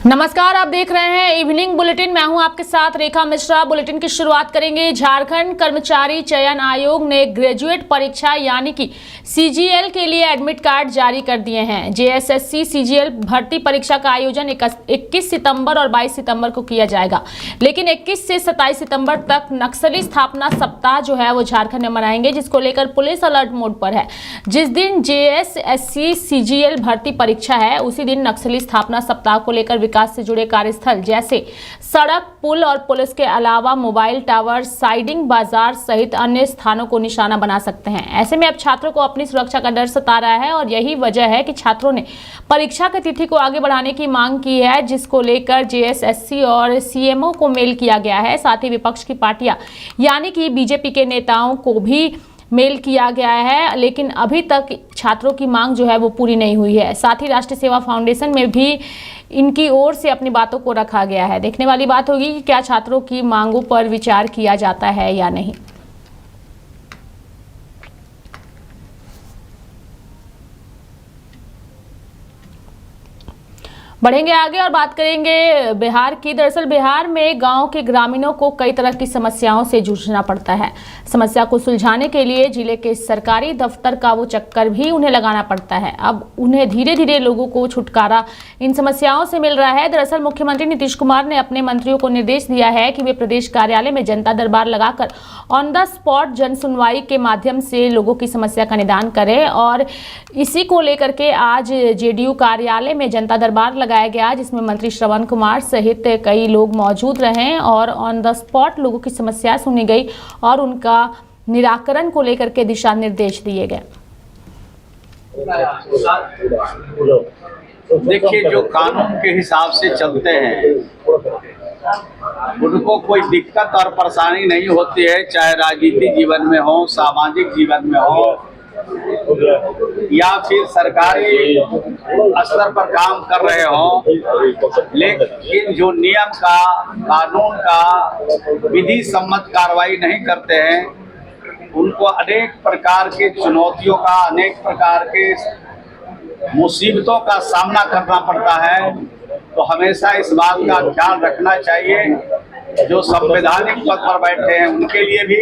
नमस्कार, आप देख रहे हैं इवनिंग बुलेटिन। मैं हूं आपके साथ रेखा मिश्रा। बुलेटिन की शुरुआत करेंगे। झारखंड कर्मचारी चयन आयोग ने ग्रेजुएट परीक्षा यानी कि सीजीएल के लिए एडमिट कार्ड जारी कर दिए हैं। जेएसएससी सीजीएल भर्ती परीक्षा का आयोजन 21 सितंबर और 22 सितंबर को किया जाएगा, लेकिन 21 से 27 सितंबर तक नक्सली स्थापना सप्ताह जो है वो झारखंड में मनाएंगे, जिसको लेकर पुलिस अलर्ट मोड पर है। जिस दिन जेएसएससी सीजीएल भर्ती परीक्षा है, उसी दिन नक्सली स्थापना सप्ताह को लेकर विकास से जुड़े कार्यस्थल जैसे सड़क, पुल और पुलिस के अलावा मोबाइल टावर, साइडिंग, बाजार सहित अन्य स्थानों को निशाना बना सकते हैं। ऐसे में अब छात्रों को अपनी सुरक्षा का डर सता रहा है और यही वजह है कि छात्रों ने परीक्षा की तिथि को आगे बढ़ाने की मांग की है, जिसको लेकर जेएसएससी और सीएमओ को मेल किया गया है। साथ ही विपक्ष की पार्टियां यानी कि बीजेपी के नेताओं को भी मेल किया गया है, लेकिन अभी तक छात्रों की मांग जो है वो पूरी नहीं हुई है। साथ ही राष्ट्रीय सेवा फाउंडेशन में भी इनकी ओर से अपनी बातों को रखा गया है। देखने वाली बात होगी कि क्या छात्रों की मांगों पर विचार किया जाता है या नहीं। बढ़ेंगे आगे और बात करेंगे बिहार की। दरअसल बिहार में गांव के ग्रामीणों को कई तरह की समस्याओं से जूझना पड़ता है। समस्या को सुलझाने के लिए जिले के सरकारी दफ्तर का वो चक्कर भी उन्हें लगाना पड़ता है। अब उन्हें धीरे धीरे लोगों को छुटकारा इन समस्याओं से मिल रहा है। दरअसल मुख्यमंत्री नीतीश कुमार ने अपने मंत्रियों को निर्देश दिया है कि वे प्रदेश कार्यालय में जनता दरबार लगाकर ऑन द स्पॉट जन सुनवाई के माध्यम से लोगों की समस्या का निदान करें। और इसी को लेकर के आज जेडीयू कार्यालय में जनता दरबार लगाया गया, जिसमें मंत्री श्रवण कुमार सहित कई लोग मौजूद रहे और ऑन द स्पॉट लोगों की समस्या सुनी गई और उनका निराकरण को लेकर के दिशा निर्देश दिए गए। देखिए, जो कानून के हिसाब से चलते हैं उनको कोई दिक्कत और परेशानी नहीं होती है, चाहे राजनीतिक जीवन में हो, सामाजिक जीवन में हो या फिर सरकारी स्तर पर काम कर रहे हो। लेकिन जो नियम का, कानून का विधि सम्मत कार्रवाई नहीं करते हैं, उनको अनेक प्रकार के चुनौतियों का, अनेक प्रकार के मुसीबतों का सामना करना पड़ता है। तो हमेशा इस बात का ख्याल रखना चाहिए जो संवैधानिक पद पर बैठे हैं उनके लिए भी,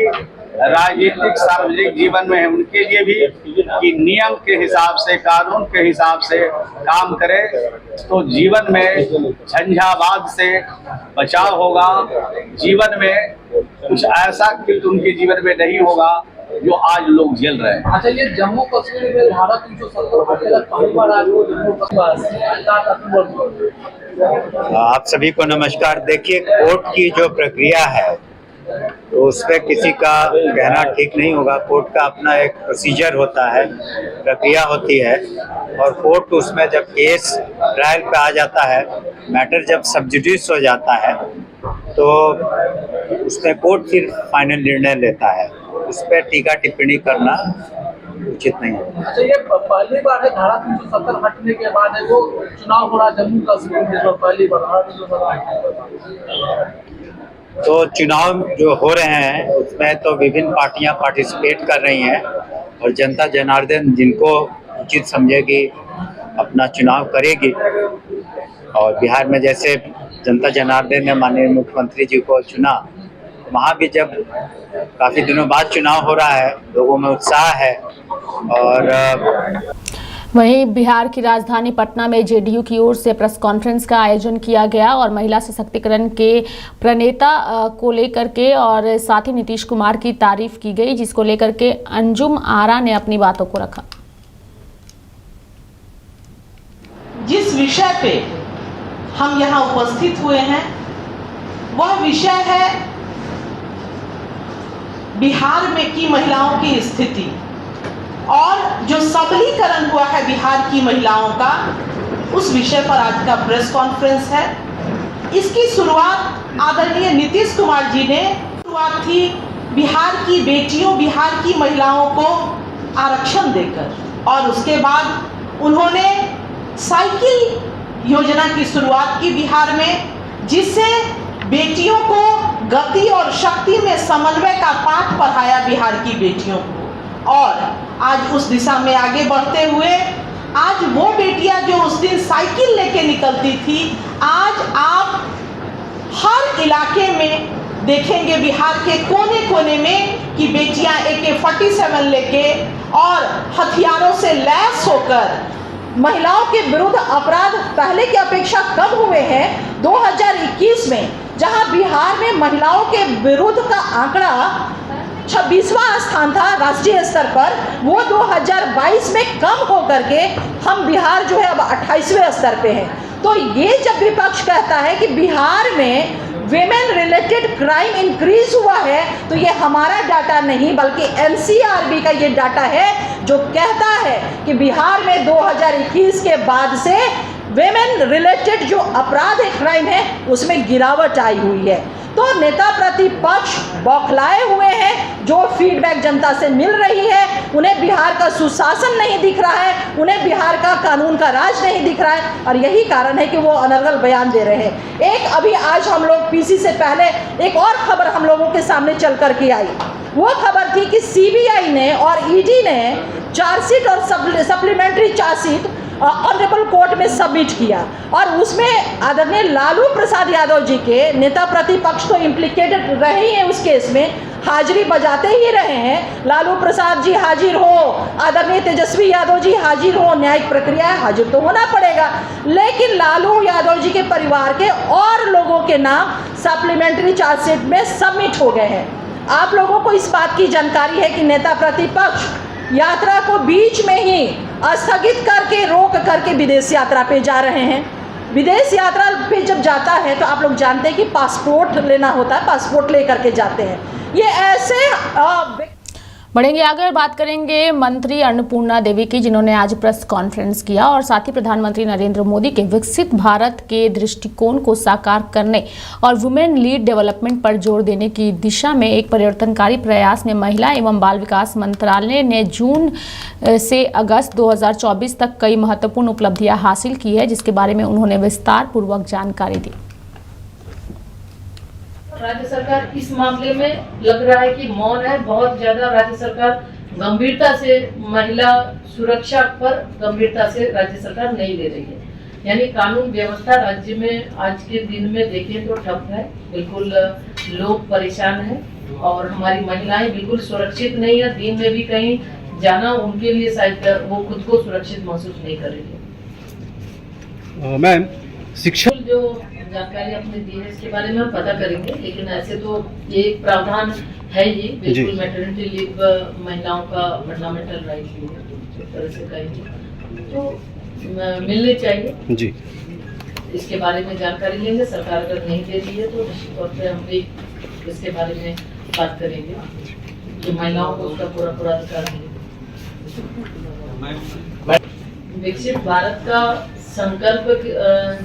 राजनीतिक सार्वजनिक जीवन में है उनके लिए भी, कि नियम के हिसाब से, कानून के हिसाब से काम करें तो जीवन में झंझावात से बचाव होगा। जीवन में कुछ ऐसा कि उनके जीवन में नहीं होगा जो आज लोग झेल रहे हैं। अच्छा, ये जम्मू कश्मीर में धारा 370 आप सभी को नमस्कार। देखिए, कोर्ट की जो प्रक्रिया है तो उस पर किसी का कहना ठीक नहीं होगा। कोर्ट का अपना एक प्रोसीजर होता है, प्रक्रिया होती है, और कोर्ट उसमें जब केस ट्रायल पे आ जाता है, मैटर जब सब जुडिस हो जाता है तो उसमें कोर्ट फिर फाइनल निर्णय लेता है। उस पर टीका टिप्पणी करना उचित नहीं है। अच्छा, ये पहली बार है धारा 370 हटने के बाद है जो चुनाव हो रहा जम्मू कश्मीर में, जो पहली बार धारा 370 तो चुनाव जो हो रहे हैं उसमें तो विभिन्न पार्टियां पार्टिसिपेट कर रही हैं और जनता जनार्दन जिनको उचित समझेगी अपना चुनाव करेगी। और बिहार में जैसे जनता जनार्दन ने माननीय मुख्यमंत्री जी को चुना, वहाँ भी जब काफ़ी दिनों बाद चुनाव हो रहा है, लोगों में उत्साह है। और वहीं बिहार की राजधानी पटना में जेडीयू की ओर से प्रेस कॉन्फ्रेंस का आयोजन किया गया और महिला सशक्तिकरण के प्रणेता को लेकर के और साथ ही नीतीश कुमार की तारीफ की गई, जिसको लेकर के अंजुम आरा ने अपनी बातों को रखा। जिस विषय पे हम यहाँ उपस्थित हुए हैं वह विषय है बिहार में की महिलाओं की स्थिति और जो सबलीकरण हुआ है बिहार की महिलाओं का, उस विषय पर आज का प्रेस कॉन्फ्रेंस है। इसकी शुरुआत आदरणीय नीतीश कुमार जी ने शुरुआत थी बिहार की बेटियों, बिहार की महिलाओं को आरक्षण देकर, और उसके बाद उन्होंने साइकिल योजना की शुरुआत की बिहार में, जिससे बेटियों को गति और शक्ति में समन्वय का पाठ पढ़ाया बिहार की बेटियों को। और आज उस दिशा में आगे बढ़ते हुए आज वो बेटियां जो उस दिन साइकिल लेके निकलती थी, आज आप हर इलाके में देखेंगे बिहार के कोने कोने में कि बेटियां AK-47 लेके और हथियारों से लैस होकर महिलाओं के विरुद्ध अपराध पहले की अपेक्षा कम हुए हैं। 2021 में जहां बिहार में महिलाओं के विरुद्ध का आंकड़ा 26वां स्थान था राष्ट्रीय स्तर पर, वो 2022 में कम होकर के हम बिहार जो है अब 28वें स्तर पे हैं। तो ये जब विपक्ष कहता है कि बिहार में विमेन रिलेटेड क्राइम इंक्रीज हुआ है, तो ये हमारा डाटा नहीं बल्कि NCRB का ये डाटा है जो कहता है कि बिहार में 2021 के बाद से विमेन रिलेटेड जो अपराध है, क्राइम है, उसमें गिरावट आई हुई है। तो नेता प्रतिपक्ष बौखलाए हुए हैं। जो फीडबैक जनता से मिल रही है, उन्हें बिहार का सुशासन नहीं दिख रहा है, उन्हें बिहार का कानून का राज नहीं दिख रहा है, और यही कारण है कि वो अनर्गल बयान दे रहे हैं। एक अभी आज हम लोग पीसी से पहले एक और खबर हम लोगों के सामने चल कर के आई। वो खबर थी कि CBI ने और ED ने चार्जशीट और सप्लीमेंट्री चार्जशीट ऑनरेबल कोर्ट में सबमिट किया, और उसमें आदरणीय लालू प्रसाद यादव जी के नेता प्रतिपक्ष तो इम्प्लीकेटेड रहे ही हैं उस केस में, हाजिरी बजाते ही रहे हैं। लालू प्रसाद जी हाजिर हो, आदरणीय तेजस्वी यादव जी हाजिर हो, न्यायिक प्रक्रिया है, हाजिर तो होना पड़ेगा। लेकिन लालू यादव जी के परिवार के और लोगों के नाम सप्लीमेंट्री चार्जशीट में सबमिट हो गए हैं। आप लोगों को इस बात की जानकारी है कि नेता प्रतिपक्ष यात्रा को बीच में ही स्थगित करके रोक करके विदेश यात्रा पे जा रहे हैं। विदेश यात्रा पे जब जाता है तो आप लोग जानते हैं कि पासपोर्ट लेना होता है, पासपोर्ट लेकर के जाते हैं। ये ऐसे बढ़ेंगे आगे और बात करेंगे मंत्री अन्नपूर्णा देवी की, जिन्होंने आज प्रेस कॉन्फ्रेंस किया और साथ ही प्रधानमंत्री नरेंद्र मोदी के विकसित भारत के दृष्टिकोण को साकार करने और वुमेन लीड डेवलपमेंट पर जोर देने की दिशा में एक परिवर्तनकारी प्रयास में महिला एवं बाल विकास मंत्रालय ने जून से अगस्त 2024 तक कई महत्वपूर्ण उपलब्धियां हासिल की है, जिसके बारे में उन्होंने विस्तार पूर्वक जानकारी दी। राज्य सरकार इस मामले में लग रहा है कि मौन है। बहुत ज्यादा राज्य सरकार गंभीरता से महिला सुरक्षा पर गंभीरता से राज्य सरकार नहीं ले रही है। यानी कानून व्यवस्था राज्य में आज के दिन में देखें तो ठप है, बिल्कुल लोग परेशान हैं और हमारी महिलाएं बिल्कुल सुरक्षित नहीं है। दिन में भी कहीं जाना उनके लिए शायद वो खुद को सुरक्षित महसूस नहीं कर रही है। मैम, शिक्षा जो जानकारी आपने दी है इसके बारे में हम पता करेंगे, लेकिन ऐसे तो ये एक प्रावधान है ही बिल्कुल। मैटरनिटी लीव महिलाओं का फंडामेंटल राइट है, एक तरह से कहेंगे तो मिलने चाहिए जी। इसके बारे में जानकारी लेंगे। सरकार अगर नहीं दे रही है तो निश्चित तौर पर हम भी इसके बारे में बात करेंगे कि महिलाओं को उसका पूरा अधिकार मिले। विकसित भारत का संकल्प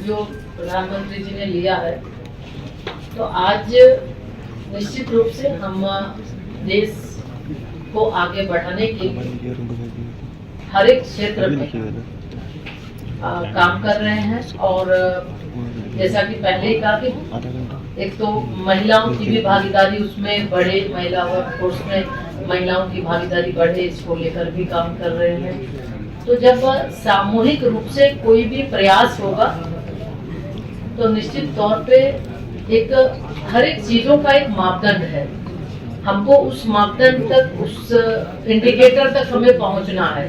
जो प्रधानमंत्री जी ने लिया है, तो आज निश्चित रूप से हम देश को आगे बढ़ाने के लिए हर एक क्षेत्र में काम कर रहे हैं। और जैसा कि पहले ही कहा कि एक तो महिलाओं की भी भागीदारी उसमें बढ़े, महिला वर्कफोर्स में महिलाओं की भागीदारी बढ़े, इसको लेकर भी काम कर रहे हैं। तो जब सामूहिक रूप से कोई भी प्रयास होगा तो निश्चित तौर पे एक हर एक चीजों का एक मापदंड है, हमको उस मापदंड तक, उस इंडिकेटर तक हमें पहुंचना है,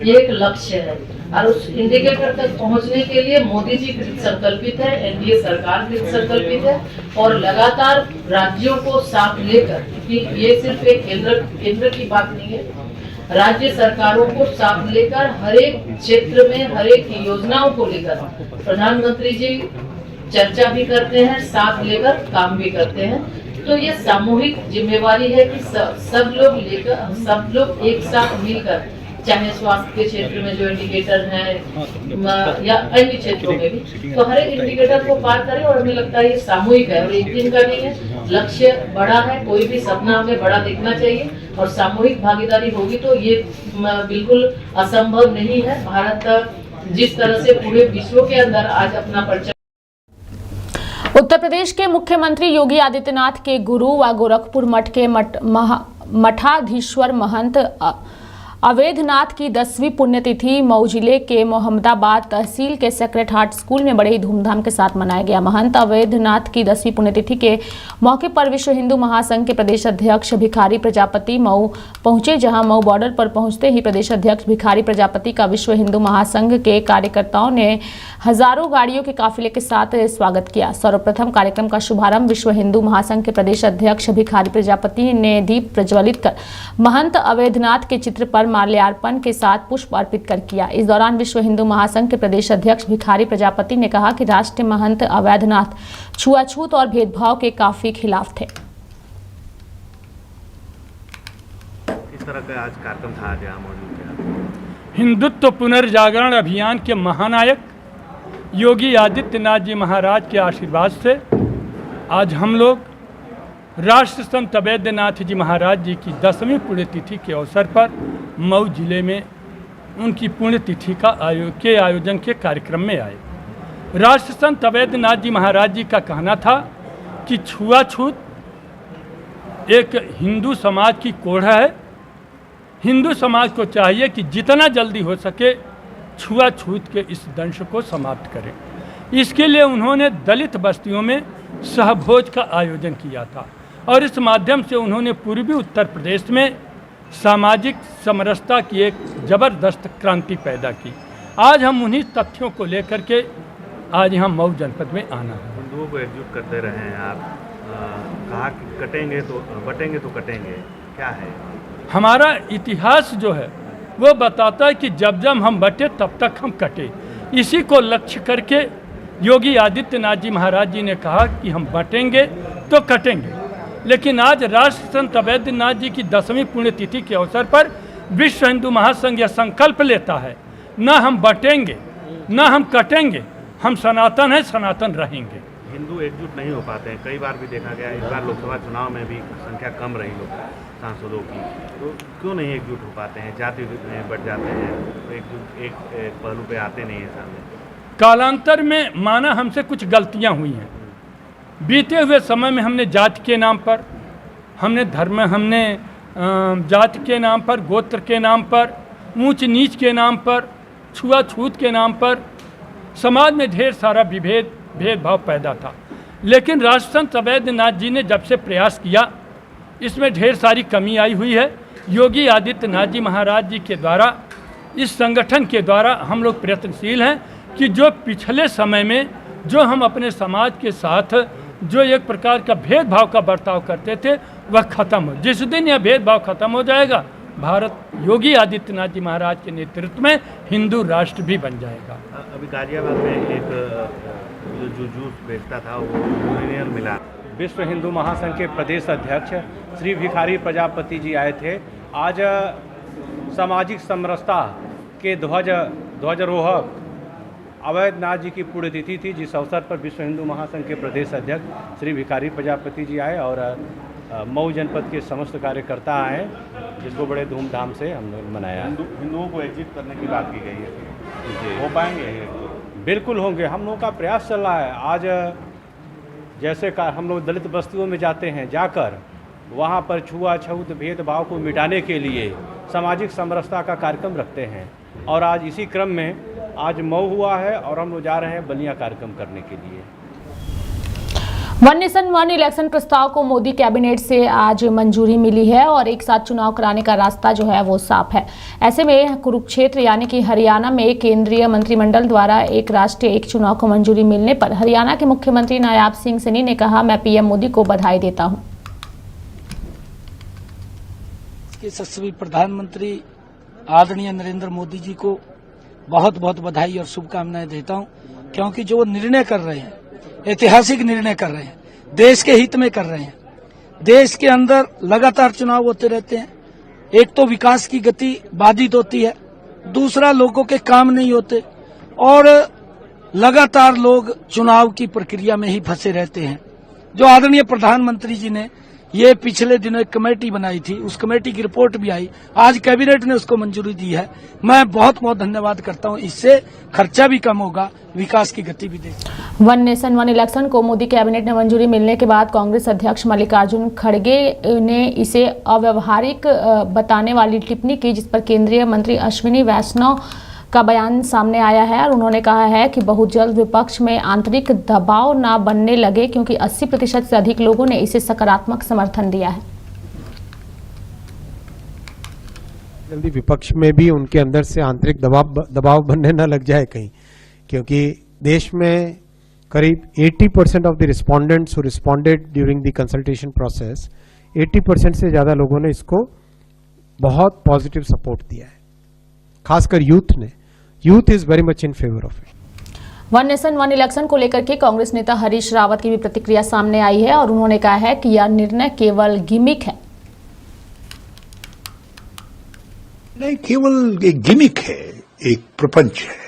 ये एक लक्ष्य है। और उस इंडिकेटर तक पहुंचने के लिए मोदी जी कृत संकल्पित है, NDA सरकार कृत संकल्पित है और लगातार राज्यों को साथ लेकर, क्योंकि ये सिर्फ एक केंद्र की बात नहीं है, राज्य सरकारों को साथ लेकर हर एक क्षेत्र में हर एक योजनाओं को लेकर प्रधानमंत्री जी चर्चा भी करते हैं, साथ लेकर काम भी करते हैं। तो ये सामूहिक जिम्मेवारी है कि सब लोग एक साथ मिलकर, चाहे स्वास्थ्य के क्षेत्र में जो इंडिकेटर हैं या अन्य क्षेत्रों में भी, तो हर एक इंडिकेटर को पार करें। और हमें लगता है ये सामूहिक है और एक दिन का नहीं है, लक्ष्य बड़ा है। कोई भी सपना हमें बड़ा देखना चाहिए और सामूहिक भागीदारी होगी तो ये बिल्कुल असंभव नहीं है। भारत जिस तरह से पूरे विश्व के अंदर आज अपना परिचय। उत्तर प्रदेश के मुख्यमंत्री योगी आदित्यनाथ के गुरु व गोरखपुर मठ के मठाधीश्वर महंत अवैधनाथ की 10वीं पुण्यतिथि मऊ जिले के मोहम्मदाबाद तहसील के सेक्रेट हार्ट स्कूल में बड़े ही धूमधाम के साथ मनाया गया। महंत अवैधनाथ की 10वीं पुण्यतिथि के मौके पर विश्व हिंदू महासंघ के प्रदेश अध्यक्ष भिखारी प्रजापति मऊ पहुंचे, जहां मऊ बॉर्डर पर पहुंचते ही प्रदेश अध्यक्ष भिखारी प्रजापति का विश्व हिंदू महासंघ के कार्यकर्ताओं ने हजारों गाड़ियों के काफिले के साथ स्वागत किया। सर्वप्रथम कार्यक्रम का शुभारंभ विश्व हिंदू महासंघ के प्रदेश अध्यक्ष भिखारी प्रजापति ने दीप प्रज्वलित कर महंत अवैधनाथ के चित्र पर माल्यार्पण के साथ पुष्प अर्पित कर किया। इस दौरान विश्व हिंदू महासंघ के प्रदेश अध्यक्ष भिखारी प्रजापति ने कहा कि राष्ट्रीय महंत अवैधनाथ छुआछूत और भेदभाव के काफी खिलाफ थे। किस तरह का आज कार्यक्रम था आज यहाँ मौजूद थे? हिंदुत्व पुनर्जागरण अभियान के महानायक योगी आदित्यनाथ जी महाराज के आशीर्वाद से आज हम लोग राष्ट्र संत अवैधनाथ जी महाराज जी की 10वीं पुण्यतिथि के अवसर पर मऊ जिले में उनकी पुण्यतिथि का आयोजन के कार्यक्रम में आए। राष्ट्र संत अवैधनाथ जी महाराज जी का कहना था कि छुआछूत एक हिंदू समाज की कोढ़ है। हिंदू समाज को चाहिए कि जितना जल्दी हो सके छुआछूत के इस दंश को समाप्त करें। इसके लिए उन्होंने दलित बस्तियों में सहभोज का आयोजन किया था और इस माध्यम से उन्होंने पूर्वी उत्तर प्रदेश में सामाजिक समरसता की एक ज़बरदस्त क्रांति पैदा की। आज हम उन्हीं तथ्यों को लेकर के आज यहाँ मऊ जनपद में आना है। हिंदुओं को एकजुट करते रहे हैं आप, कहा कि कटेंगे तो बटेंगे तो कटेंगे, क्या है? हमारा इतिहास जो है वो बताता है कि जब जब हम बटे तब तक हम कटे। इसी को लक्ष्य करके योगी आदित्यनाथ जी महाराज जी ने कहा कि हम बटेंगे तो कटेंगे। लेकिन आज राष्ट्र संत अवैधनाथ जी की 10वीं पुण्यतिथि के अवसर पर विश्व हिंदू महासंघ यह संकल्प लेता है, न हम बटेंगे न हम कटेंगे, हम सनातन हैं, सनातन रहेंगे। हिंदू एकजुट नहीं हो पाते हैं, कई बार भी देखा गया। इस बार लोकसभा चुनाव में भी संख्या कम रही लोग सांसदों की, तो क्यों नहीं एकजुट हो पाते हैं? जाति में बढ़ जाते हैं तो एकजुट एक पहलू पे आते नहीं है सामने। कालांतर में माना हमसे कुछ गलतियां हुई हैं। बीते हुए समय में हमने जाति के नाम पर, हमने धर्म, हमने जाति के नाम पर, गोत्र के नाम पर, ऊंच नीच के नाम पर, छुआछूत के नाम पर समाज में ढेर सारा भेदभाव पैदा था। लेकिन राष्ट्र संत अवैधनाथ जी ने जब से प्रयास किया, इसमें ढेर सारी कमी आई हुई है। योगी आदित्यनाथ जी महाराज जी के द्वारा, इस संगठन के द्वारा हम लोग प्रयत्नशील हैं कि जो पिछले समय में जो हम अपने समाज के साथ जो एक प्रकार का भेदभाव का बर्ताव करते थे वह खत्म हो। जिस दिन यह भेदभाव खत्म हो जाएगा, भारत योगी आदित्यनाथ जी महाराज के नेतृत्व में हिंदू राष्ट्र भी बन जाएगा। अभी गाजियाबाद में एक जो जूस बेचता था वो यूनियन मिला। विश्व हिंदू महासंघ के प्रदेश अध्यक्ष श्री भिखारी प्रजापति जी आए थे। आज सामाजिक समरसता के ध्वजारोहक अवैधनाथ जी की पुण्यतिथि थी, जिस अवसर पर विश्व हिंदू महासंघ के प्रदेश अध्यक्ष श्री भिखारी प्रजापति जी आए और मऊ जनपद के समस्त कार्यकर्ता आए, जिसको बड़े धूमधाम से हम लोग मनाया। हिंदुओं को एकजुट करने की बात की गई है, हो पाएंगे? बिल्कुल होंगे, हम लोगों का प्रयास चल रहा है। आज जैसे हम लोग दलित बस्तियों में जाते हैं, जाकर वहाँ पर छुआछूत भेदभाव को मिटाने के लिए सामाजिक समरसता का कार्यक्रम रखते हैं और आज इसी क्रम में आज मऊ हुआ है और हम लोग जा रहे हैं बलिया कार्यक्रम करने के लिए। वन नेशन वन इलेक्शन प्रस्ताव को मोदी कैबिनेट से आज मंजूरी मिली है और एक साथ चुनाव कराने का रास्ता जो है वो साफ है। ऐसे में कुरुक्षेत्र यानी कि हरियाणा में केंद्रीय मंत्रिमंडल द्वारा एक राष्ट्र एक चुनाव को मंजूरी मिलने पर हरियाणा के मुख्यमंत्री नायाब सिंह सैनी ने कहा, मैं पीएम मोदी को बधाई देता हूँ। यशस्वी प्रधानमंत्री आदरणीय नरेंद्र मोदी जी को बहुत बहुत बधाई और शुभकामनाएं देता हूं, क्योंकि जो निर्णय कर रहे हैं, ऐतिहासिक निर्णय कर रहे हैं, देश के हित में कर रहे हैं। देश के अंदर लगातार चुनाव होते रहते हैं। एक तो विकास की गति बाधित होती है, दूसरा लोगों के काम नहीं होते और लगातार लोग चुनाव की प्रक्रिया में ही फंसे रहते हैं। जो आदरणीय प्रधानमंत्री जी ने ये पिछले दिनों एक कमेटी बनाई थी, उस कमेटी की रिपोर्ट भी आई, आज कैबिनेट ने उसको मंजूरी दी है। मैं बहुत बहुत धन्यवाद करता हूं। इससे खर्चा भी कम होगा, विकास की गति भी देगी। वन नेशन वन इलेक्शन को मोदी कैबिनेट ने मंजूरी मिलने के बाद कांग्रेस अध्यक्ष मल्लिकार्जुन खड़गे ने इसे अव्यावहारिक बताने वाली टिप्पणी की, जिस पर केंद्रीय मंत्री अश्विनी वैष्णव का बयान सामने आया है और उन्होंने कहा है कि बहुत जल्द विपक्ष में आंतरिक दबाव ना बनने लगे, क्योंकि 80% से अधिक लोगों ने इसे सकारात्मक समर्थन दिया है। जल्दी विपक्ष में भी उनके अंदर से आंतरिक दबाव बनने न लग जाए कहीं, क्योंकि देश में करीब 80% of the respondents who responded during the consultation process, 80% से ज्यादा लोगों ने इसको बहुत पॉजिटिव सपोर्ट दिया है, खासकर यूथ ने। Youth is very much in favour of it. One nation one election को लेकर के कांग्रेस नेता हरीश रावत की भी प्रतिक्रिया सामने आई है और उन्होंने कहा है कि यह निर्णय केवल गिमिक है। नहीं, केवल एक गिमिक है, एक प्रपंच है।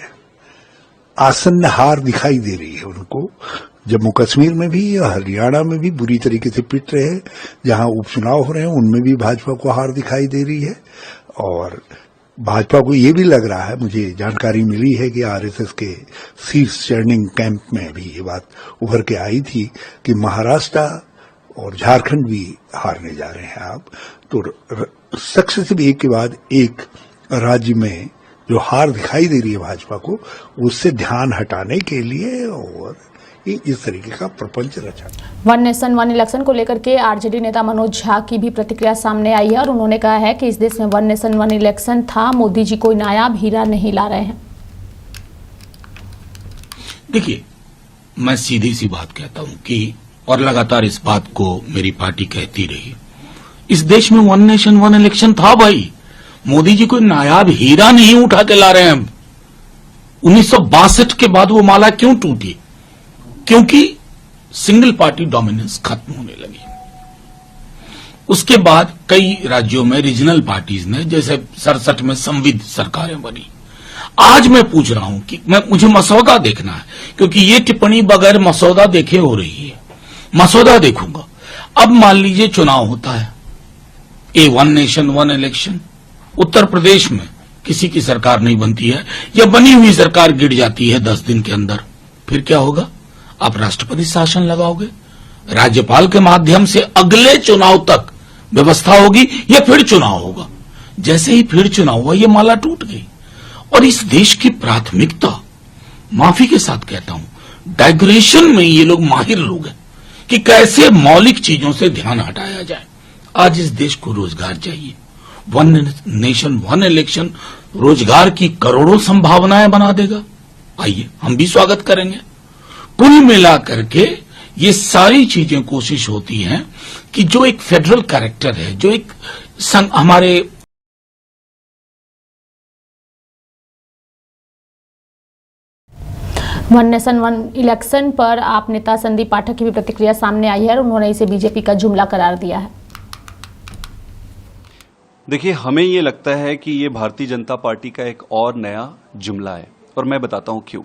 आसन्न हार दिखाई दे रही है उनको। जम्मू कश्मीर में भी, हरियाणा में भी बुरी तरीके से पिट रहे हैं। जहां उपचुनाव हो रहे हैं उनमें भी भाजपा को हार दिखाई दे रही है। और भाजपा को ये भी लग रहा है, मुझे जानकारी मिली है कि आरएसएस के शीर्ष चर्निंग कैंप में भी ये बात उभर के आई थी कि महाराष्ट्र और झारखंड भी हारने जा रहे हैं। अब तो सक्सेसिव एक के बाद एक राज्य में जो हार दिखाई दे रही है भाजपा को, उससे ध्यान हटाने के लिए और इस तरीके का प्रपंच रचा। वन नेशन वन इलेक्शन को लेकर के आरजेडी नेता मनोज झा की भी प्रतिक्रिया सामने आई है और उन्होंने कहा है कि इस देश में वन नेशन वन इलेक्शन था, मोदी जी कोई नायाब हीरा नहीं ला रहे हैं। देखिए, मैं सीधी सी बात कहता हूं कि और लगातार इस बात को मेरी पार्टी कहती रही, इस देश में वन नेशन वन इलेक्शन था भाई। मोदी जी कोई नायाब हीरा नहीं उठा के ला रहे हैं। 1962 के बाद वो माला क्यों टूटी? क्योंकि सिंगल पार्टी डोमिनेंस खत्म होने लगी। उसके बाद कई राज्यों में रीजनल पार्टीज ने, जैसे 67 में संविध सरकारें बनी। आज मैं पूछ रहा हूं कि मुझे मसौदा देखना है, क्योंकि ये टिप्पणी बगैर मसौदा देखे हो रही है। मसौदा देखूंगा। अब मान लीजिए चुनाव होता है, ए one nation one election, Uttar Pradesh में किसी की सरकार नहीं बनती है या बनी हुई सरकार गिर जाती है 10 दिन के अंदर, फिर क्या होगा? आप राष्ट्रपति शासन लगाओगे, राज्यपाल के माध्यम से अगले चुनाव तक व्यवस्था होगी या फिर चुनाव होगा। जैसे ही फिर चुनाव हुआ, ये माला टूट गई। और इस देश की प्राथमिकता, माफी के साथ कहता हूं, डाइग्रेशन में ये लोग माहिर लोग हैं कि कैसे मौलिक चीजों से ध्यान हटाया जाए। आज इस देश को रोजगार चाहिए। वन नेशन वन इलेक्शन रोजगार की करोड़ों संभावनाएं बना देगा। आइए, हम भी स्वागत करेंगे। कुल मिलाकर के ये सारी चीजें कोशिश होती हैं कि जो एक फेडरल कैरेक्टर है, जो एक हमारे वन नेशन वन इलेक्शन पर आप नेता संदीप पाठक की भी प्रतिक्रिया सामने आई है और उन्होंने इसे बीजेपी का जुमला करार दिया है। देखिए, हमें ये लगता है कि ये भारतीय जनता पार्टी का एक और नया जुमला है और मैं बताता हूं क्यों।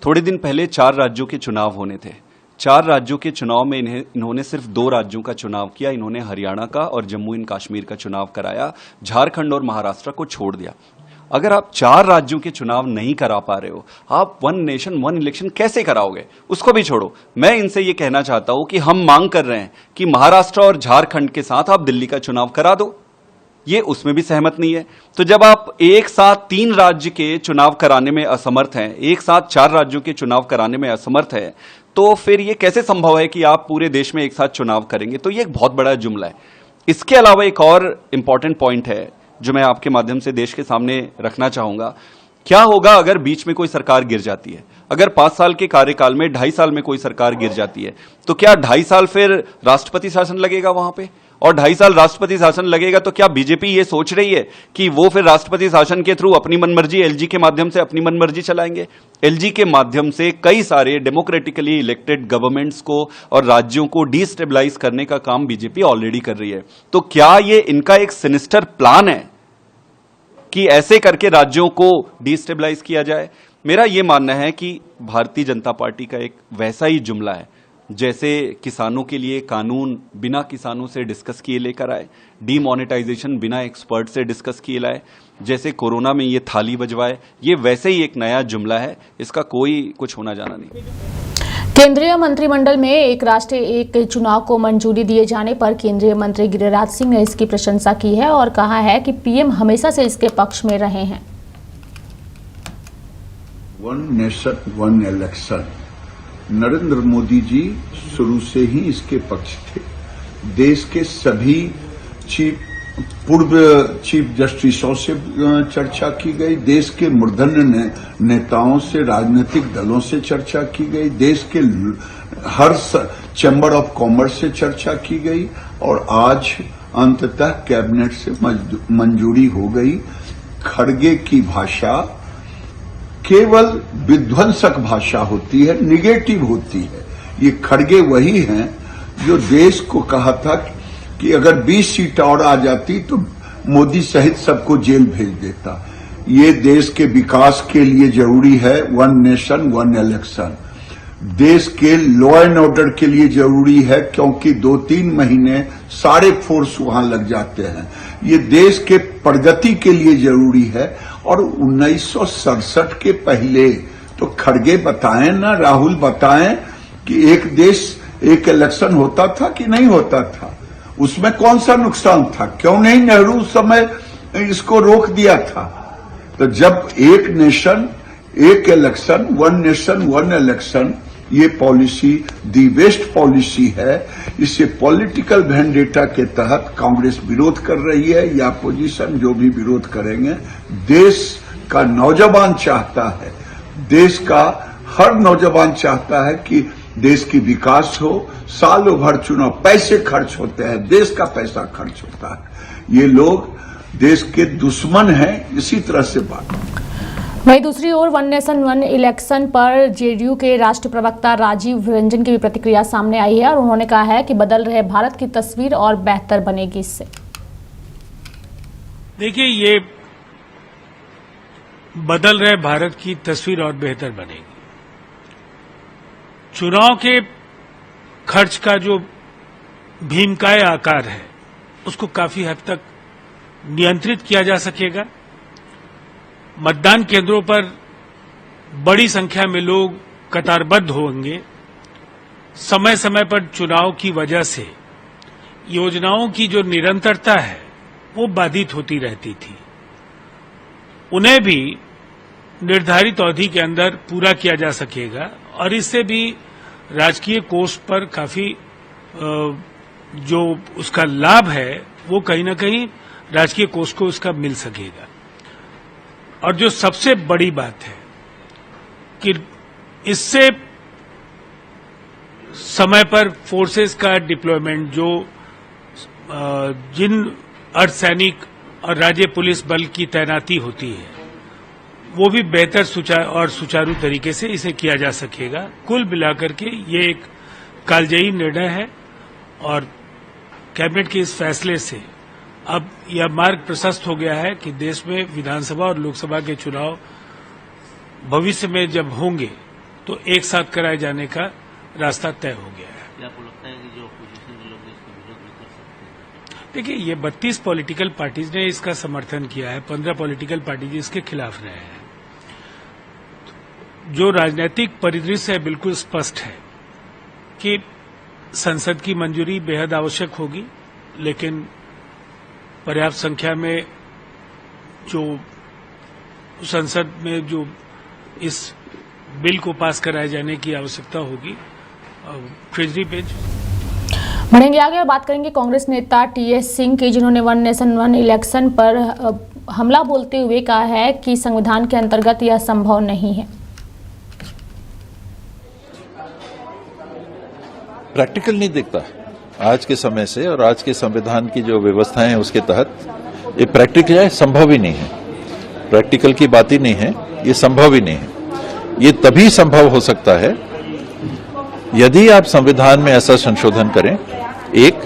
थोड़े दिन पहले 4 राज्यों के चुनाव होने थे। 4 राज्यों के चुनाव में इन्होंने सिर्फ 2 राज्यों का चुनाव किया। इन्होंने हरियाणा का और जम्मू एंड कश्मीर का चुनाव कराया, झारखंड और महाराष्ट्र को छोड़ दिया। अगर आप 4 राज्यों के चुनाव नहीं करा पा रहे हो, आप वन नेशन वन इलेक्शन कैसे कराओगे? उसको भी छोड़ो, मैं इनसे ये कहना चाहता हूं कि हम मांग कर रहे हैं कि महाराष्ट्र और झारखंड के साथ आप दिल्ली का चुनाव करा दो। ये उसमें भी सहमत नहीं है। तो जब आप एक साथ 3 राज्य के चुनाव कराने में असमर्थ हैं, एक साथ 4 राज्यों के चुनाव कराने में असमर्थ है, तो फिर ये कैसे संभव है कि आप पूरे देश में एक साथ चुनाव करेंगे? तो ये एक बहुत बड़ा जुमला है। इसके अलावा एक और इंपॉर्टेंट पॉइंट है जो मैं आपके माध्यम से देश के सामने रखना चाहूंगा। क्या होगा अगर बीच में कोई सरकार गिर जाती है? अगर 5 साल के कार्यकाल में 2.5 साल में कोई सरकार गिर जाती है, तो क्या 2.5 साल फिर राष्ट्रपति शासन लगेगा वहां पे? और 2.5 साल राष्ट्रपति शासन लगेगा तो क्या बीजेपी ये सोच रही है कि वो फिर राष्ट्रपति शासन के थ्रू अपनी मनमर्जी एलजी के माध्यम से अपनी मनमर्जी चलाएंगे? एलजी के माध्यम से कई सारे डेमोक्रेटिकली इलेक्टेड गवर्नमेंट्स को और राज्यों को डिस्टेबलाइज करने का काम बीजेपी ऑलरेडी कर रही है। तो क्या ये इनका एक सिनिस्टर प्लान है कि ऐसे करके राज्यों को डिस्टेबलाइज किया जाए? मेरा यह मानना है कि भारतीय जनता पार्टी का एक वैसा ही जुमला है जैसे किसानों के लिए कानून बिना किसानों से डिस्कस किए लेकर आए, डीमोनेटाइजेशन बिना एक्सपर्ट से डिस्कस किए लाए, जैसे कोरोना में ये थाली बजवाए, ये वैसे ही एक नया जुमला है। इसका कोई कुछ होना जाना नहीं। केंद्रीय मंत्रिमंडल में एक राष्ट्र एक चुनाव को मंजूरी दिए जाने पर केंद्रीय मंत्री गिरिराज सिंह ने इसकी प्रशंसा की है और कहा है कि पीएम हमेशा से इसके पक्ष में रहे हैं। One nation one election, Narendra Modi ji शुरू से ही इसके पक्ष थे। देश के सभी पूर्व चीफ जस्टिसों से चर्चा की गई, देश के मूर्धन्य नेताओं से, राजनीतिक दलों से चर्चा की गई, देश के हर चैम्बर ऑफ कॉमर्स से चर्चा की गई और आज अंततः कैबिनेट से मंजूरी हो गई। खड़गे की भाषा केवल विध्वंसक भाषा होती है, निगेटिव होती है। ये खड़गे वही हैं जो देश को कहा था कि अगर 20 सीट और आ जाती तो मोदी सहित सबको जेल भेज देता। ये देश के विकास के लिए जरूरी है वन नेशन वन इलेक्शन। देश के लॉ एंड ऑर्डर के लिए जरूरी है क्योंकि 2-3 महीने सारे फोर्स वहां लग जाते हैं। ये देश के प्रगति के लिए जरूरी है। और 1967 के पहले तो खड़गे बताएं ना, राहुल बताएं कि एक देश एक इलेक्शन होता था कि नहीं होता था, उसमें कौन सा नुकसान था, क्यों नहीं नेहरू उस समय इसको रोक दिया था। तो जब एक नेशन एक election, one nation one election, ये पॉलिसी दी बेस्ट पॉलिसी है। इसे पॉलिटिकल वेंडेटा के तहत कांग्रेस विरोध कर रही है या अपोजिशन जो भी विरोध करेंगे। देश का नौजवान चाहता है, देश का हर नौजवान चाहता है कि देश की विकास हो। सालों भर चुनाव पैसे खर्च होते हैं, देश का पैसा खर्च होता है। ये लोग देश के दुश्मन हैं, इसी तरह से बात। वहीं दूसरी ओर वन नेशन वन इलेक्शन पर जेडीयू के राष्ट्रीय प्रवक्ता राजीव रंजन की भी प्रतिक्रिया सामने आई है और उन्होंने कहा है कि बदल रहे भारत की तस्वीर और बेहतर बनेगी इससे। देखिए, ये बदल रहे भारत की तस्वीर और बेहतर बनेगी। चुनाव के खर्च का जो भीमकाय आकार है उसको काफी हद तक नियंत्रित किया जा सकेगा। मतदान केंद्रों पर बड़ी संख्या में लोग कतारबद्ध होंगे। समय समय पर चुनाव की वजह से योजनाओं की जो निरंतरता है वो बाधित होती रहती थी। उन्हें भी निर्धारित अवधि के अंदर पूरा किया जा सकेगा और इससे भी राजकीय कोष पर काफी जो उसका लाभ है वो कहीं ना कहीं राजकीय कोष को उसका मिल सकेगा। और जो सबसे बड़ी बात है कि इससे समय पर फोर्सेस का डिप्लॉयमेंट, जो जिन अर्धसैनिक और राज्य पुलिस बल की तैनाती होती है वो भी बेहतर सुचारू तरीके से इसे किया जा सकेगा। कुल मिलाकर के ये एक कालजयी निर्णय है और कैबिनेट के इस फैसले से अब यह मार्ग प्रशस्त हो गया है कि देश में विधानसभा और लोकसभा के चुनाव भविष्य में जब होंगे तो एक साथ कराए जाने का रास्ता तय हो गया है। क्या आपको लगता है कि जो अपोजिशन के लोग इसका विरोध भी कर सकते हैं? देखिए, ये 32 पॉलिटिकल पार्टीज ने इसका समर्थन किया है, 15 पॉलिटिकल पार्टीज इसके खिलाफ रहे हैं। जो राजनीतिक परिदृश्य है बिल्कुल स्पष्ट है कि संसद की मंजूरी बेहद आवश्यक होगी, लेकिन पर्याप्त संख्या में जो संसद में जो इस बिल को पास कराए जाने की आवश्यकता होगी, ट्रेजरी बेंच। बढ़ेंगे आगे और बात करेंगे कांग्रेस नेता टीएस सिंह की, जिन्होंने वन नेशन वन इलेक्शन पर हमला बोलते हुए कहा है कि संविधान के अंतर्गत यह संभव नहीं है। प्रैक्टिकल नहीं दिखता आज के समय से, और आज के संविधान की जो व्यवस्थाएं हैं उसके तहत ये प्रैक्टिकल है, संभव ही नहीं है। प्रैक्टिकल की बात ही नहीं है, ये संभव ही नहीं है। ये तभी संभव हो सकता है यदि आप संविधान में ऐसा संशोधन करें, एक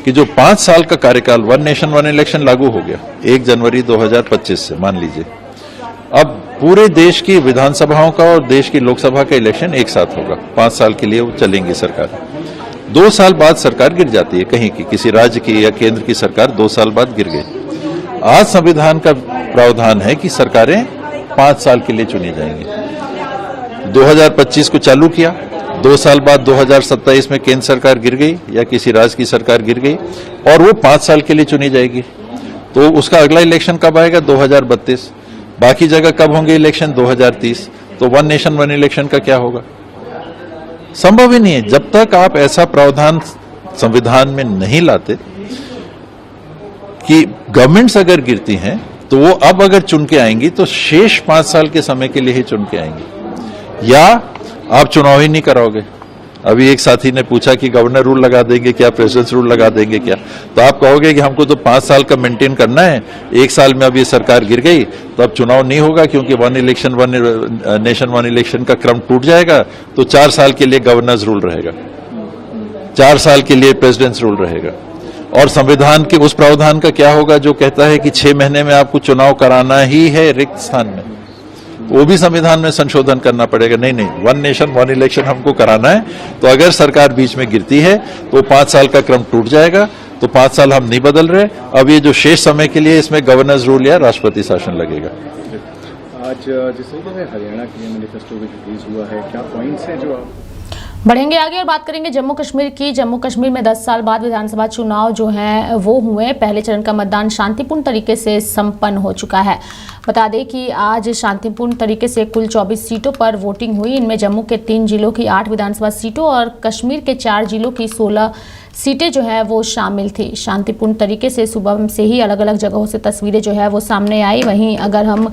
कि जो 5 साल का कार्यकाल, वन नेशन वन इलेक्शन लागू हो गया 1 जनवरी 2025 से, मान लीजिए अब पूरे देश की विधानसभाओं का और देश की लोकसभा का इलेक्शन एक साथ होगा। 5 साल के लिए वो चलेंगी सरकार। 2 साल बाद सरकार गिर जाती है, कहीं की किसी राज्य की या केंद्र की सरकार 2 साल बाद गिर गई। आज संविधान का प्रावधान है कि सरकारें 5 साल के लिए चुनी जाएंगी। 2025 को चालू किया, 2 साल बाद 2027 में केंद्र सरकार गिर गई या किसी राज्य की सरकार गिर गई और वो 5 साल के लिए चुनी जाएगी, तो उसका अगला इलेक्शन कब आएगा? 2032। बाकी जगह कब होंगे इलेक्शन? 2030। तो वन नेशन वन इलेक्शन का क्या होगा? संभव ही नहीं है। जब तक आप ऐसा प्रावधान संविधान में नहीं लाते कि गवर्नमेंट्स अगर गिरती हैं तो वो अब अगर चुन के आएंगी तो शेष 5 साल के समय के लिए ही चुन के आएंगी, या आप चुनाव ही नहीं कराओगे। अभी एक साथी ने पूछा कि गवर्नर रूल लगा देंगे क्या, प्रेसिडेंट रूल लगा देंगे क्या, तो आप कहोगे कि हमको तो 5 साल का मेंटेन करना है, 1 साल में अब ये सरकार गिर गई तो अब चुनाव नहीं होगा क्योंकि वन नेशन वन इलेक्शन का क्रम टूट जाएगा, तो 4 साल के लिए गवर्नर्स रूल रहेगा, 4 साल के लिए प्रेसिडेंट्स रूल रहेगा। और संविधान के उस प्रावधान का क्या होगा जो कहता है कि 6 महीने में आपको चुनाव कराना ही है रिक्त स्थान में? वो भी संविधान में संशोधन करना पड़ेगा। नहीं, वन नेशन वन इलेक्शन हमको कराना है, तो अगर सरकार बीच में गिरती है तो 5 साल का क्रम टूट जाएगा, तो 5 साल हम नहीं बदल रहे। अब ये जो शेष समय के लिए इसमें गवर्नर्स रूल या राष्ट्रपति शासन लगेगा। आज जिस तरीके से हरियाणा के लिए मैनिफेस्टो भी रिलीज हुआ है, क्या पॉइंट्स हैं जो आप बढ़ेंगे आगे और बात करेंगे जम्मू कश्मीर की। जम्मू कश्मीर में 10 साल बाद विधानसभा चुनाव जो हैं वो हुए। पहले चरण का मतदान शांतिपूर्ण तरीके से संपन्न हो चुका है। बता दें कि आज शांतिपूर्ण तरीके से कुल 24 सीटों पर वोटिंग हुई। इनमें जम्मू के 3 जिलों की 8 विधानसभा सीटों और कश्मीर के 4 जिलों की 16 सीटें जो है वो शामिल थी। शांतिपूर्ण तरीके से सुबह से ही अलग अलग जगहों से तस्वीरें जो है वो सामने आई। वहीं अगर हम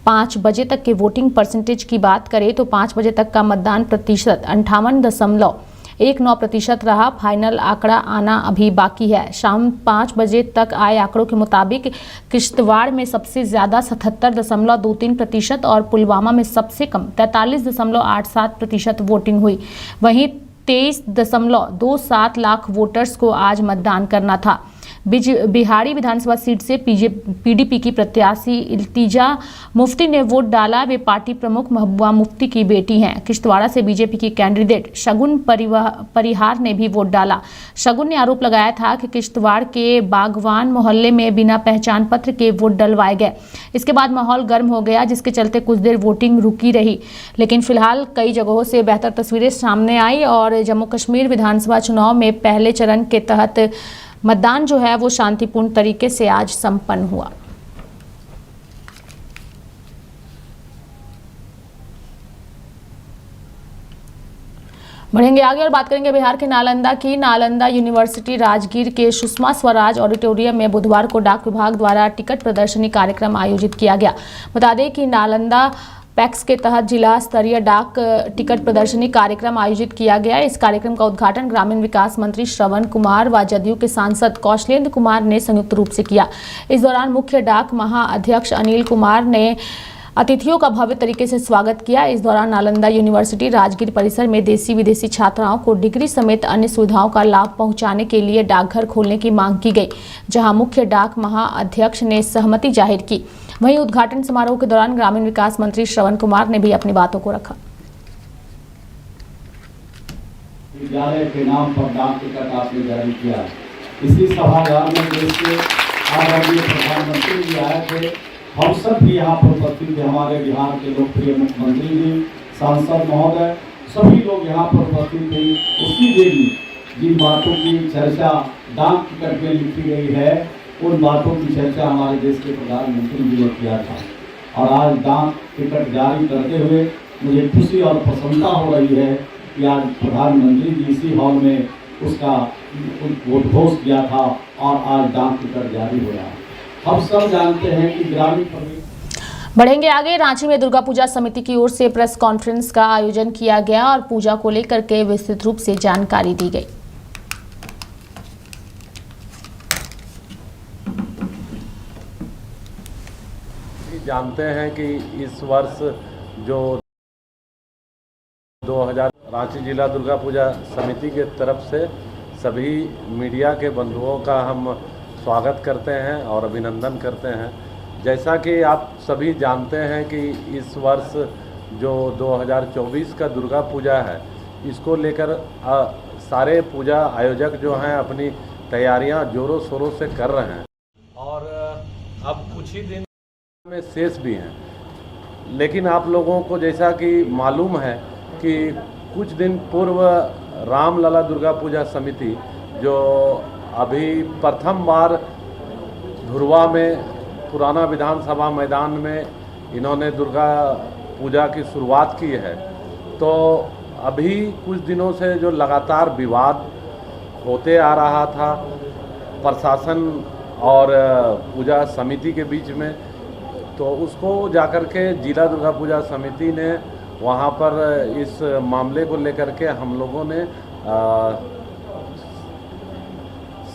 5 बजे तक के वोटिंग परसेंटेज की बात करें तो 5 बजे तक का मतदान प्रतिशत 58.19% रहा। फाइनल आंकड़ा आना अभी बाकी है। शाम 5 बजे तक आए आंकड़ों के मुताबिक किश्तवाड़ में सबसे ज़्यादा 77.23% और पुलवामा में सबसे कम 43.87% वोटिंग हुई। वहीं 23.27 लाख वोटर्स को आज मतदान करना था। बिहाड़ी विधानसभा सीट से पीडीपी की प्रत्याशी इल्तिजा मुफ्ती ने वोट डाला। वे पार्टी प्रमुख महबूबा मुफ्ती की बेटी हैं। किश्तवाड़ा से बीजेपी की कैंडिडेट शगुन परिहार ने भी वोट डाला। शगुन ने आरोप लगाया था कि किश्तवाड़ के बागवान मोहल्ले में बिना पहचान पत्र के वोट डलवाए गए। इसके बाद माहौल गर्म हो गया, जिसके चलते कुछ देर वोटिंग रुकी रही, लेकिन फिलहाल कई जगहों से बेहतर तस्वीरें सामने आई और जम्मू कश्मीर विधानसभा चुनाव में पहले चरण के तहत मतदान जो है वो शांतिपूर्ण तरीके से आज संपन्न हुआ। बढ़ेंगे आगे और बात करेंगे बिहार के नालंदा की। नालंदा यूनिवर्सिटी राजगीर के सुषमा स्वराज ऑडिटोरियम में बुधवार को डाक विभाग द्वारा टिकट प्रदर्शनी कार्यक्रम आयोजित किया गया। बता दें कि नालंदा पैक्स के तहत जिला स्तरीय डाक टिकट प्रदर्शनी कार्यक्रम आयोजित किया गया। इस कार्यक्रम का उद्घाटन ग्रामीण विकास मंत्री श्रवण कुमार व जदयू के सांसद कौशलेंद्र कुमार ने संयुक्त रूप से किया। इस दौरान मुख्य डाक महाअध्यक्ष अनिल कुमार ने अतिथियों का भव्य तरीके से स्वागत किया। इस दौरान नालंदा यूनिवर्सिटी राजगीर परिसर में देशी विदेशी छात्राओं को डिग्री समेत अन्य सुविधाओं का लाभ पहुंचाने के लिए डाकघर खोलने की मांग की गई, जहां मुख्य डाक महाअध्यक्ष ने सहमति जाहिर की। वहीं उद्घाटन समारोह के दौरान ग्रामीण विकास मंत्री श्रवण कुमार ने भी अपनी बातों को रखा। विद्यालय के नाम पर डाक टिकट आपने जारी किया। इसी सभागार में देश के आदरणीय प्रधानमंत्री जी आए थे। हम सब भी यहाँ पर उपस्थित थे। हमारे बिहार के लोकप्रिय मुख्यमंत्री जी, सांसद महोदय, सभी लोग यहाँ पर उपस्थित थे। उसी दिन जिन बातों की चर्चा डाक टिकट में लिखी गई है, उन बातों की चर्चा हमारे देश के प्रधानमंत्री जी ने किया था। और आज डाक टिकट जारी करते हुए मुझे खुशी और प्रसन्नता हो रही है कि आज प्रधानमंत्री जी इसी हॉल में उसका उद्घोष किया था और आज डाक टिकट जारी हो रहा है। हम सब जानते हैं कि ग्रामीण प्रदेश। बढ़ेंगे आगे। रांची में दुर्गा पूजा समिति की ओर से प्रेस कॉन्फ्रेंस का आयोजन किया गया और पूजा को लेकर के विस्तृत रूप से जानकारी दी गई। जानते हैं कि इस वर्ष जो 2000 रांची जिला दुर्गा पूजा समिति के तरफ से सभी मीडिया के बंधुओं का हम स्वागत करते हैं और अभिनंदन करते हैं। जैसा कि आप सभी जानते हैं कि इस वर्ष जो 2024 का दुर्गा पूजा है, इसको लेकर सारे पूजा आयोजक जो हैं अपनी तैयारियां जोरों शोरों से कर रहे हैं और अब कुछ ही दिन में शेष भी हैं। लेकिन आप लोगों को जैसा कि मालूम है कि कुछ दिन पूर्व रामलला दुर्गा पूजा समिति जो अभी प्रथम बार धुरवा में पुराना विधानसभा मैदान में इन्होंने दुर्गा पूजा की शुरुआत की है, तो अभी कुछ दिनों से जो लगातार विवाद होते आ रहा था प्रशासन और पूजा समिति के बीच में, तो उसको जाकर के जिला दुर्गा पूजा समिति ने वहाँ पर इस मामले को लेकर के हम लोगों ने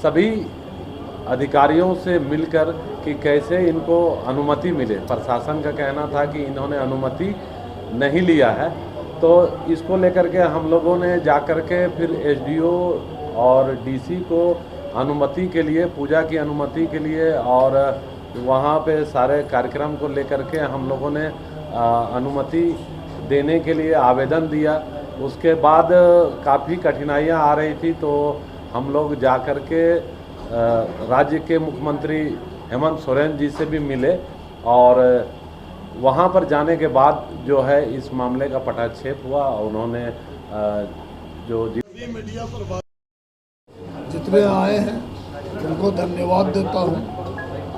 सभी अधिकारियों से मिलकर कि कैसे इनको अनुमति मिले। प्रशासन का कहना था कि इन्होंने अनुमति नहीं लिया है, तो इसको लेकर के हम लोगों ने जाकर के फिर एसडीओ और डीसी को अनुमति के लिए, पूजा की अनुमति के लिए और वहाँ पे सारे कार्यक्रम को लेकर के हम लोगों ने अनुमति देने के लिए आवेदन दिया। उसके बाद काफ़ी कठिनाइयाँ आ रही थी, तो हम लोग जाकर के राज्य के मुख्यमंत्री हेमंत सोरेन जी से भी मिले और वहाँ पर जाने के बाद जो है इस मामले का पटाक्षेप हुआ। उन्होंने जो मीडिया पर जितने आए हैं उनको धन्यवाद देता हूँ।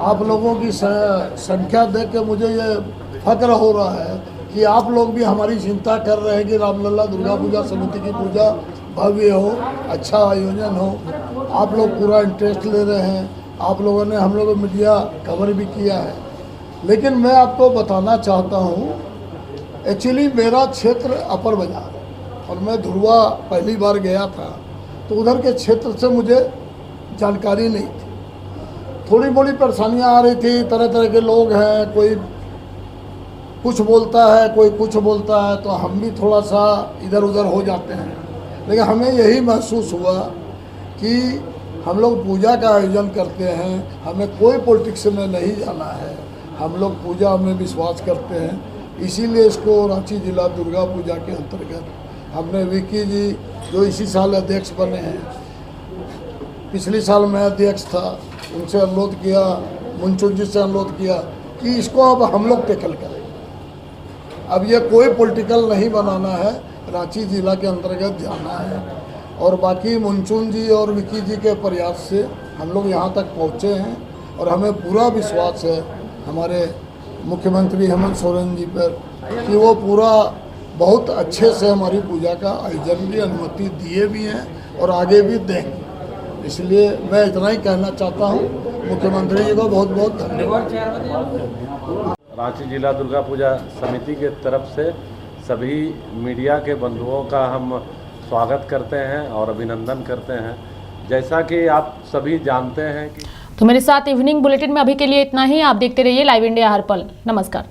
आप लोगों की संख्या देख के मुझे ये फक्र हो रहा है कि आप लोग भी हमारी चिंता कर रहे हैं कि रामलला दुर्गा पूजा समिति की पूजा भव्य हो, अच्छा आयोजन हो। आप लोग पूरा इंटरेस्ट ले रहे हैं, आप लोगों ने हम लोगों मीडिया कवर भी किया है। लेकिन मैं आपको बताना चाहता हूँ, एक्चुअली मेरा क्षेत्र अपर बाजार है और मैं धुरवा पहली बार गया था तो उधर के क्षेत्र से मुझे जानकारी नहीं थी। थोड़ी मोड़ी परेशानियाँ आ रही थी, तरह तरह के लोग हैं, कोई कुछ बोलता है कोई कुछ बोलता है, तो हम भी थोड़ा सा इधर उधर हो जाते हैं। लेकिन हमें यही महसूस हुआ कि हम लोग पूजा का आयोजन करते हैं, हमें कोई पॉलिटिक्स में नहीं जाना है, हम लोग पूजा में विश्वास करते हैं। इसीलिए इसको रांची जिला दुर्गा पूजा के अंतर्गत हमने विकी जी जो इसी साल अध्यक्ष बने हैं, पिछले साल मैं अध्यक्ष था, उनसे अनुरोध किया, मुंचुन जी से अनुरोध किया कि इसको अब हम लोग टेकल करें। अब ये कोई पॉलिटिकल नहीं बनाना है, रांची जिला के अंतर्गत जाना है। और बाकी मुंचुन जी और विकी जी के प्रयास से हम लोग यहाँ तक पहुँचे हैं और हमें पूरा विश्वास है हमारे मुख्यमंत्री हेमंत सोरेन जी पर कि वो पूरा बहुत अच्छे से हमारी पूजा का आयोजन की अनुमति दिए भी हैं और आगे भी देंगे। इसलिए मैं इतना ही कहना चाहता हूँ, मुख्यमंत्री जी को बहुत बहुत धन्यवाद। रांची जिला दुर्गा पूजा समिति के तरफ से सभी मीडिया के बंधुओं का हम स्वागत करते हैं और अभिनंदन करते हैं। जैसा कि आप सभी जानते हैं कि तो मेरे साथ इवनिंग बुलेटिन में अभी के लिए इतना ही। आप देखते रहिए लाइव इंडिया हर पल। नमस्कार।